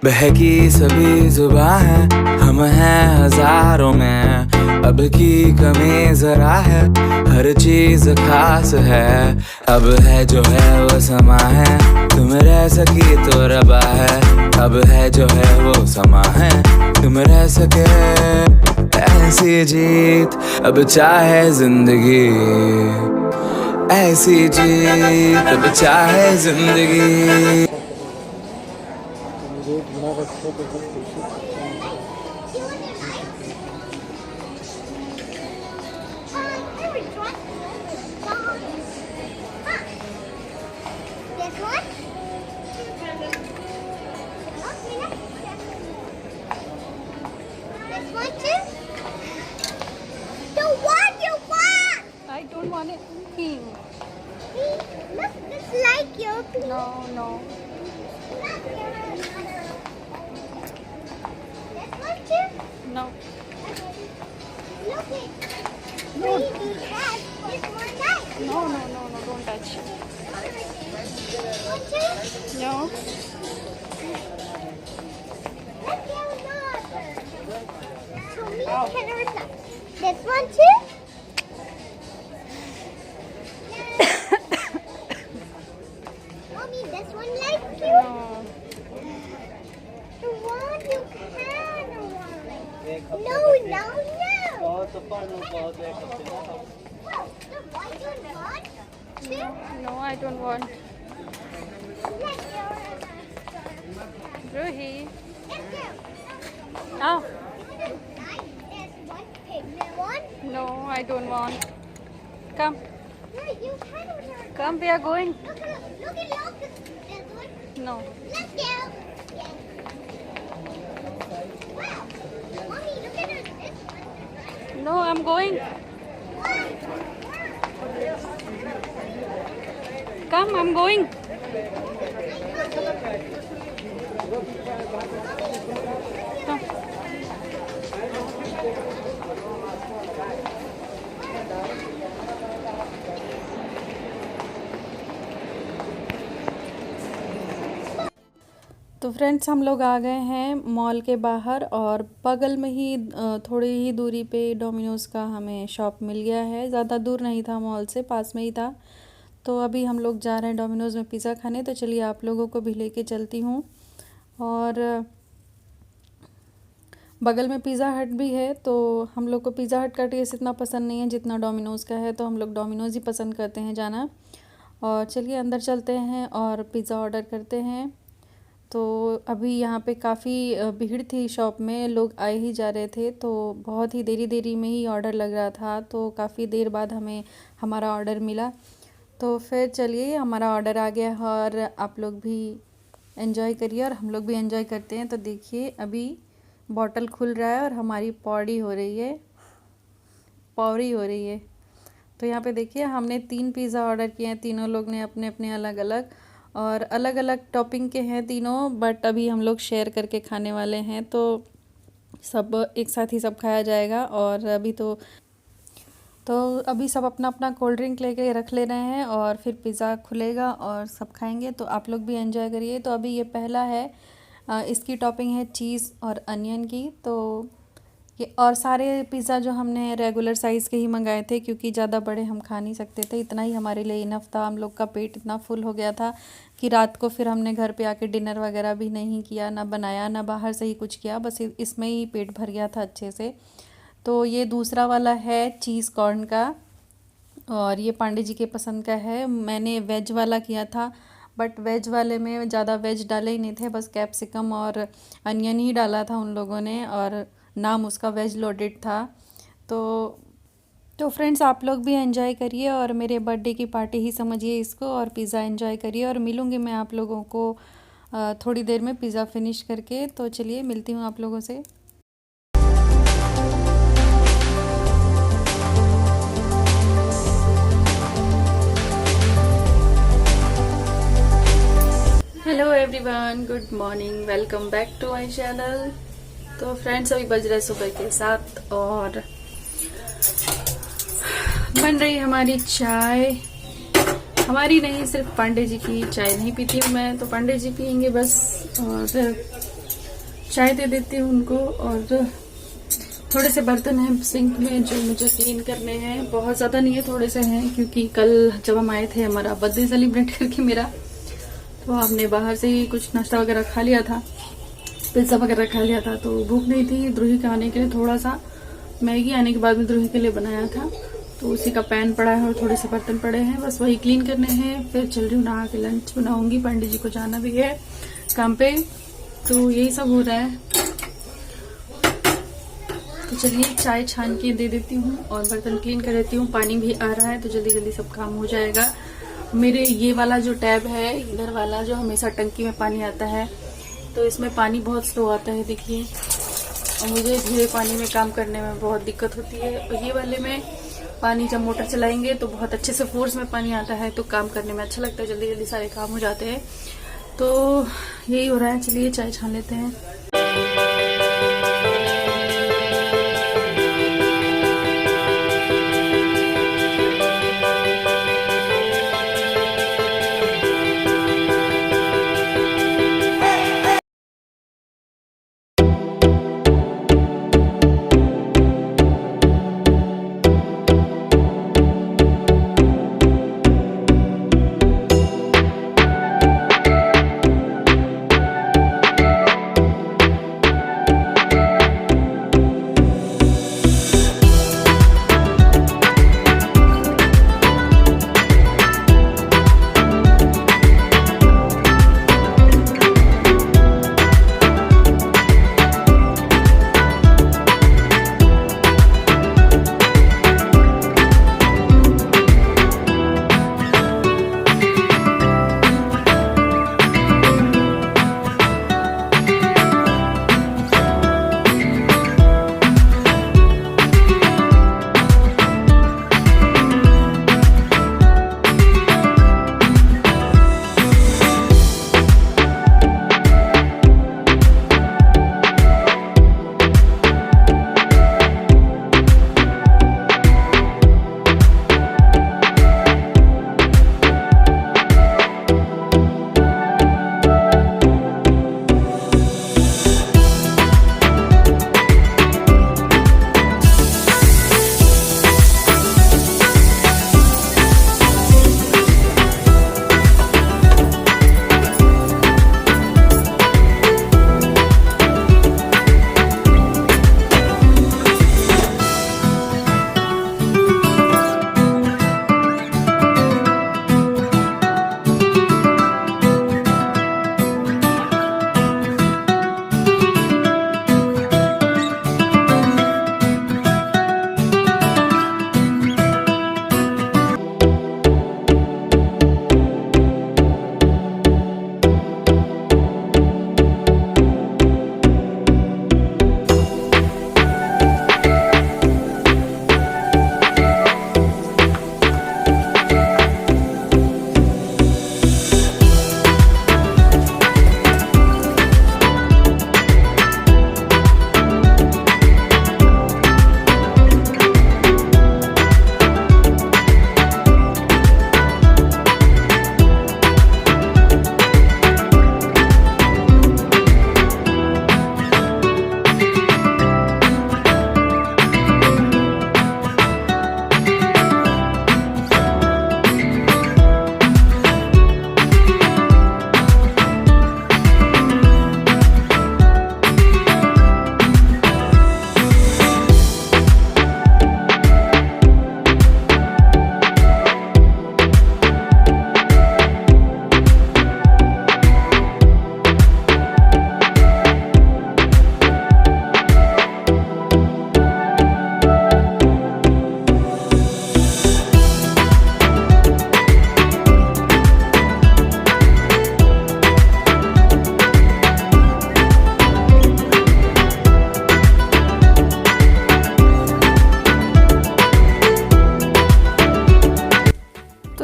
बहकी सभी जुबां है, हम हैं हजारों में। अब की कमी जरा है, हर चीज खास है। अब है जो है वो समा है, तुम रह सकी तो रबा है। अब है जो है वो समा है, तुम रह सके ऐसी जीत। अब चाहे जिंदगी ऐसी जीत, अब चाहे जिंदगी। रेट बना रखे तो सब कुछ I don't want it pink. Look, it's like your pink. No, no. This one too? No. Look it. We do that. This one nice. No, no, no, no, don't touch. This one too? No. Let's go another. So me can hurt them. This one too? Mommy, this one like you? No. The one you can one. No, no, no. बहुत fun बहुत है Well, the white one not. Two. No, I don't want. Let's go. Ruhi. Let's go. Oh. Nice. There's one pigment one. No, I don't want. Come. No, you can one. Come, we are going. Look at, look at, look at this one. No. Let's go. Yeah. Wow. Mommy, look at this one. No, I'm going. Come, I'm going. Come. तो friends हम लोग आ गए हैं mall के बाहर और बगल में ही थोड़ी ही दूरी पे डोमिनोज़ का हमें शॉप मिल गया है। ज़्यादा दूर नहीं था, मॉल से पास में ही था। तो अभी हम लोग जा रहे हैं डोमिनोज़ में पिज़्ज़ा खाने। तो चलिए आप लोगों को भी लेके चलती हूँ। और बगल में पिज़्ज़ा हट भी है, तो हम लोग को पिज़्ज़ा हट का टेस्ट इतना पसंद नहीं है जितना डोमिनोज़ का है, तो हम लोग डोमिनोज़ ही पसंद करते हैं जाना। और चलिए अंदर चलते हैं और पिज़्ज़ा ऑर्डर करते हैं। तो अभी यहाँ पे काफ़ी भीड़ थी शॉप में, लोग आए ही जा रहे थे, तो बहुत ही देरी में ही ऑर्डर लग रहा था। तो काफ़ी देर बाद हमें हमारा ऑर्डर मिला। तो फिर चलिए हमारा ऑर्डर आ गया है और आप लोग भी एंजॉय करिए और हम लोग भी एंजॉय करते हैं। तो देखिए अभी बॉटल खुल रहा है और हमारी पौड़ी हो रही है। तो यहाँ पे देखिए हमने 3 पिज़्ज़ा ऑर्डर किए हैं, तीनों लोग ने अपने अपने अलग अलग और अलग अलग टॉपिंग के हैं तीनों, बट अभी हम लोग शेयर करके खाने वाले हैं। तो सब एक साथ ही सब खाया जाएगा। और अभी तो अभी सब अपना अपना कोल्ड ड्रिंक लेके रख ले रहे हैं और फिर पिज़्ज़ा खुलेगा और सब खाएंगे। तो आप लोग भी एंजॉय करिए। तो अभी ये पहला है, इसकी टॉपिंग है चीज़ और अनियन की। तो ये और सारे पिज़्ज़ा जो हमने रेगुलर साइज़ के ही मंगाए थे, क्योंकि ज़्यादा बड़े हम खा नहीं सकते थे, इतना ही हमारे लिए इनफ था। हम लोग का पेट इतना फुल हो गया था कि रात को फिर हमने घर पे आके डिनर वगैरह भी नहीं किया, ना बनाया ना बाहर से ही कुछ किया, बस इसमें ही पेट भर गया था अच्छे से। तो ये दूसरा वाला है चीज़ कॉर्न का और ये पांडे जी के पसंद का है। मैंने वेज वाला किया था, बट वेज वाले में ज़्यादा वेज डाले ही नहीं थे, बस कैप्सिकम और अनियन ही डाला था उन लोगों ने और नाम उसका वेज लोडेड था। तो फ्रेंड्स आप लोग भी एंजॉय करिए और मेरे बर्थडे की पार्टी ही समझिए इसको, और पिज़्ज़ा एंजॉय करिए। और मिलूँगी मैं आप लोगों को थोड़ी देर में पिज़्ज़ा फिनिश करके। तो चलिए मिलती हूँ आप लोगों से। Hello everyone, good morning, welcome back to my channel. तो फ्रेंड्स अभी बज रहे सुबह के 7 और बन रही हमारी चाय। हमारी नहीं, सिर्फ पांडे जी की चाय नहीं पीती हूँ मैं, तो पांडे जी पियेंगे बस। और चाय दे देती हूँ उनको। और थोड़े से बर्तन हैं सिंक में जो मुझे क्लीन करने हैं, बहुत ज़्यादा नहीं है, थोड़े से हैं, क्योंकि कल जब हम आए थे हमारा बर्थडे सेलिब्रेट करके मेरा, तो हमने बाहर से ही कुछ नाश्ता वगैरह खा लिया था, पिज्ज़ा वगैरह खा लिया था, तो भूख नहीं थी। द्रोही के आने के लिए थोड़ा सा मैगी आने के बाद में द्रोही के लिए बनाया था, तो उसी का पैन पड़ा है और थोड़े से बर्तन पड़े हैं, बस वही क्लीन करने हैं। फिर चल रही हूँ नहा के लंच बनाऊंगी, पंडित जी को जाना भी है काम पे, तो यही सब हो रहा है। तो चलिए चाय छान के दे देती हूँ और बर्तन क्लीन कर देती हूँ। पानी भी आ रहा है तो जल्दी जल्दी सब काम हो जाएगा। मेरे ये वाला जो टैब है इधर वाला, जो हमेशा टंकी में पानी आता है, तो इसमें पानी बहुत स्लो आता है, देखिए, और मुझे धीरे पानी में काम करने में बहुत दिक्कत होती है। और ये वाले में पानी जब मोटर चलाएंगे तो बहुत अच्छे से फोर्स में पानी आता है, तो काम करने में अच्छा लगता है, जल्दी जल्दी सारे काम हो जाते हैं। तो यही हो रहा है। चलिए चाय छान लेते हैं।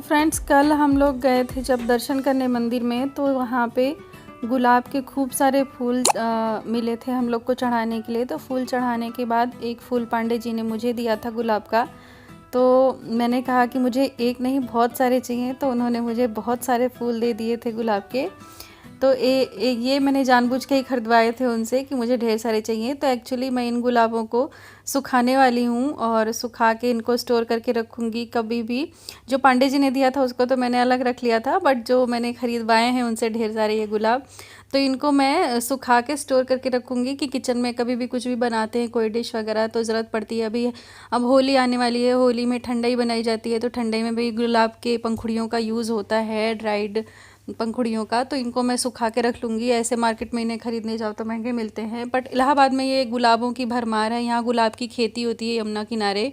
फ्रेंड्स कल हम लोग गए थे जब दर्शन करने मंदिर में, तो वहाँ पे गुलाब के खूब सारे फूल मिले थे हम लोग को चढ़ाने के लिए। तो फूल चढ़ाने के बाद एक फूल पांडे जी ने मुझे दिया था गुलाब का, तो मैंने कहा कि मुझे एक नहीं बहुत सारे चाहिए, तो उन्होंने मुझे बहुत सारे फूल दे दिए थे गुलाब के। तो ये मैंने जानबूझ के ही खरीदवाए थे उनसे कि मुझे ढेर सारे चाहिए। तो एक्चुअली मैं इन गुलाबों को सुखाने वाली हूँ और सुखा के इनको स्टोर करके रखूँगी कभी भी। जो पांडे जी ने दिया था उसको तो मैंने अलग रख लिया था, बट जो मैंने खरीदवाए हैं उनसे ढेर सारे ये गुलाब, तो इनको मैं सुखा के स्टोर करके रखूँगी कि किचन में कभी भी कुछ भी बनाते हैं कोई डिश वगैरह तो ज़रूरत पड़ती है। अभी अब होली आने वाली है, होली में ठंडाई बनाई जाती है, तो ठंडाई में भी गुलाब के पंखुड़ियों का यूज़ होता है, ड्राइड पंखुड़ियों का। तो इनको मैं सुखा के रख लूँगी। ऐसे मार्केट में इन्हें ख़रीदने जाओ तो महंगे मिलते हैं, बट इलाहाबाद में ये गुलाबों की भरमार है। यहाँ गुलाब की खेती होती है यमुना किनारे,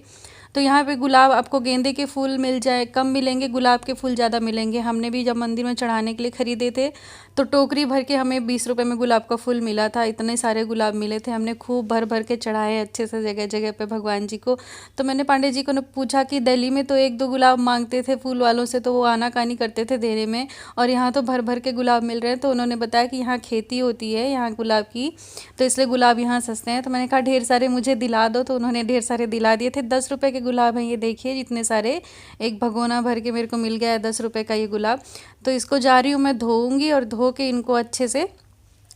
तो यहाँ पे गुलाब आपको गेंदे के फूल मिल जाए, कम मिलेंगे, गुलाब के फूल ज़्यादा मिलेंगे। हमने भी जब मंदिर में चढ़ाने के लिए ख़रीदे थे तो टोकरी भर के हमें 20 रुपए में गुलाब का फूल मिला था। इतने सारे गुलाब मिले थे, हमने खूब भर भर के चढ़ाए अच्छे से जगह जगह पे भगवान जी को। तो मैंने पांडे जी को ने पूछा कि दिल्ली में तो 1-2 गुलाब मांगते थे फूल वालों से, तो वो आनाकानी करते थे देने में, और यहाँ तो भर भर के गुलाब मिल रहे हैं। तो उन्होंने बताया कि यहाँ खेती होती है यहाँ गुलाब की, तो इसलिए गुलाब यहाँ सस्ते हैं। तो मैंने कहा ढेर सारे मुझे दिला दो, तो उन्होंने ढेर सारे दिला दिए थे। 10 रुपये के गुलाब हैं ये, देखिए जितने सारे, एक भगोना भर के मेरे को मिल गया है 10 रुपये का ये गुलाब। तो इसको जा रही हूँ मैं धोऊंगी और धो के इनको अच्छे से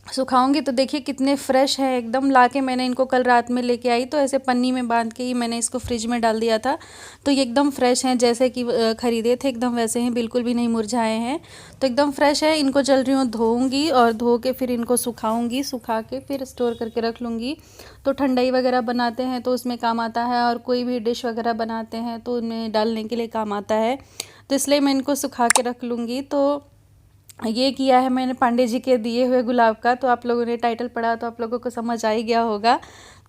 सुखाऊंगी। तो देखिए कितने फ्रेश है एकदम। लाके मैंने इनको कल रात में लेके आई, तो ऐसे पन्नी में बांध के ही मैंने इसको फ्रिज में डाल दिया था। तो ये एकदम फ्रेश हैं, जैसे कि ख़रीदे थे एकदम वैसे हैं, बिल्कुल भी नहीं मुरझाए हैं, तो एकदम फ्रेश है। इनको चल रही हूँ धोऊंगी और धो के फिर इनको सुखाऊंगी, सुखा के फिर स्टोर करके रख लूँगी। तो ठंडाई वगैरह बनाते हैं तो उसमें काम आता है, और कोई भी डिश वगैरह बनाते हैं तो उनमें डालने के लिए काम आता है। तो इसलिए मैं इनको सुखा के रख लूँगी। तो ये किया है मैंने पांडे जी के दिए हुए गुलाब का। तो आप लोगों ने टाइटल पढ़ा तो आप लोगों को समझ आ ही गया होगा।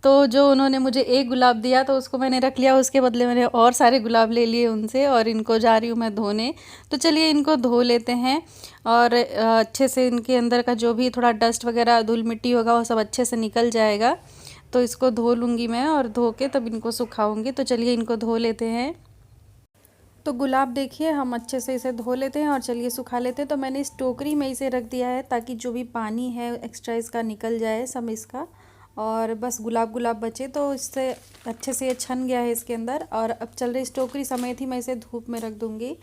तो जो उन्होंने मुझे एक गुलाब दिया तो उसको मैंने रख लिया, उसके बदले मैंने और सारे गुलाब ले लिए उनसे, और इनको जा रही हूँ मैं धोने। तो चलिए इनको धो लेते हैं, और अच्छे से इनके अंदर का जो भी थोड़ा डस्ट वगैरह धूल मिट्टी होगा वो सब अच्छे से निकल जाएगा। तो इसको धो लूँगी मैं, और धो के तब इनको सुखाऊँगी। तो चलिए इनको धो लेते हैं। तो गुलाब देखिए हम अच्छे से इसे धो लेते हैं और चलिए सुखा लेते हैं। तो मैंने इस टोकरी में इसे रख दिया है ताकि जो भी पानी है एक्स्ट्रा इसका निकल जाए सब इसका, और बस गुलाब गुलाब बचे। तो इससे अच्छे से ये छन गया है इसके अंदर। और अब चल रही इस टोकरी समेत ही मैं इसे धूप में रख दूँगी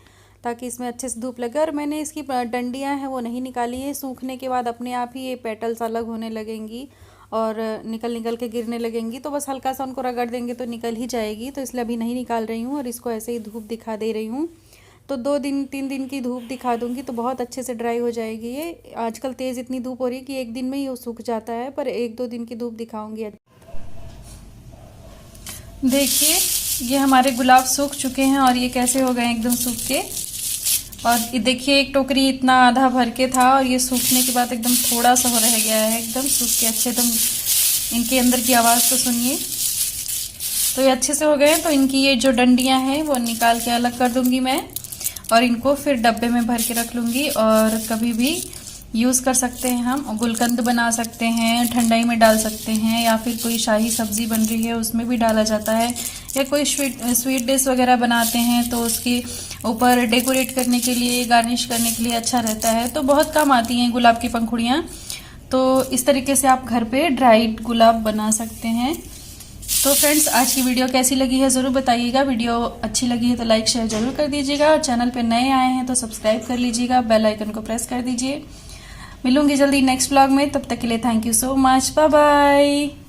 ताकि इसमें अच्छे से धूप लगे। और मैंने इसकी डंडियाँ हैं वो नहीं निकाली है, सूखने के बाद अपने आप ही ये पेटल्स अलग होने लगेंगी और निकल के गिरने लगेंगी। तो बस हल्का सा उनको रगड़ देंगे तो निकल ही जाएगी। तो इसलिए अभी नहीं निकाल रही हूँ और इसको ऐसे ही धूप दिखा दे रही हूँ। तो 2-3 दिन की धूप दिखा दूँगी तो बहुत अच्छे से ड्राई हो जाएगी। ये आजकल तेज़ इतनी धूप हो रही है कि एक दिन में ही वो सूख जाता है, पर 1-2 दिन की धूप दिखाऊँगी। देखिए ये हमारे गुलाब सूख चुके हैं और ये कैसे हो गए एकदम सूख के। और ये देखिए एक टोकरी इतना आधा भर के था और ये सूखने के बाद एकदम थोड़ा सा हो रह गया है, एकदम सूख के अच्छे। एकदम इनके अंदर की आवाज़ तो सुनिए। तो ये अच्छे से हो गए। तो इनकी ये जो डंडियां हैं वो निकाल के अलग कर दूंगी मैं, और इनको फिर डब्बे में भर के रख लूँगी। और कभी भी यूज़ कर सकते हैं, हम गुलकंद बना सकते हैं, ठंडाई में डाल सकते हैं, या फिर कोई शाही सब्ज़ी बन रही है उसमें भी डाला जाता है, या कोई स्वीट डिश वगैरह बनाते हैं तो उसके ऊपर डेकोरेट करने के लिए, गार्निश करने के लिए अच्छा रहता है। तो बहुत काम आती हैं गुलाब की पंखुड़ियाँ। तो इस तरीके से आप घर पे ड्राइड गुलाब बना सकते हैं। तो फ्रेंड्स आज की वीडियो कैसी लगी है ज़रूर बताइएगा। वीडियो अच्छी लगी है तो लाइक शेयर ज़रूर कर दीजिएगा, और चैनल पे नए आए हैं तो सब्सक्राइब कर लीजिएगा, बेल आइकन को प्रेस कर दीजिए। मिलूंगी जल्दी नेक्स्ट व्लॉग में, तब तक के लिए thank you so much, bye bye.